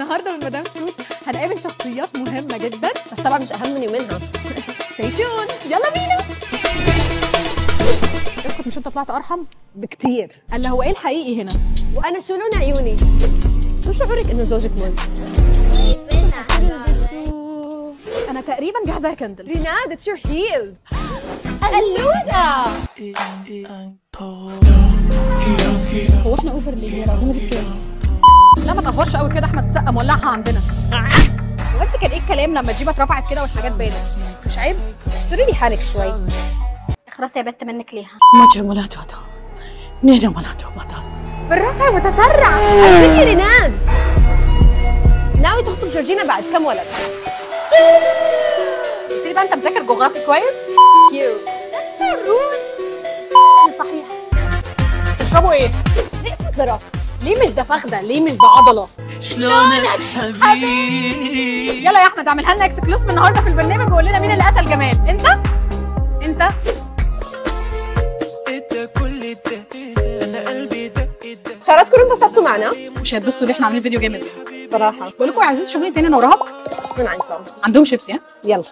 النهارده من مدام سوت هنقابل شخصيات مهمه جدا، بس طبعا مش اهم من يومينها. ستي تيون، يلا بينا. اسكت، مش انت طلعت ارحم بكتير. قال هو ايه الحقيقي هنا؟ وانا شو لون عيوني؟ شو شعورك انه زوجك موز؟ انا تقريبا جاهزه يا كندل. ريناد اتس يور هيلز. قلوده. هو احنا اوفر ليه؟ هي العزومه دي بكام؟ لا ما تقفرش قوي كده، احمد السقا مولعها عندنا. هو انت كان ايه الكلام لما الجيبه اترفعت كده والحاجات بانت؟ مش عيب؟ اشتري لي حالك شوي. اخرسي يا بت منك ليها. بالرفع متسرع. عارفين ريناد ناوي تخطب جورجينا بعد كم ولد؟ قلت لي بقى انت مذاكر جغرافي كويس؟ كيوت. صحيح. تشربوا ايه؟ رئيسة ضرف. ليه مش ده فخده؟ ليه مش ده عضله؟ شلونك حبيبي؟ يلا يا احمد اعملها لنا اكسكلوسيف النهارده في البرنامج وقول لنا مين اللي قتل جمال. انت؟ شعرات كلهم انبسطتوا معنا؟ مش هيتبسطوا ليه؟ احنا عاملين فيديو جامد صراحة بقول لكم عايزين تشوفوني تاني انا وراها. غصبا عنكم. عندهم شيبسي ها؟ يلا.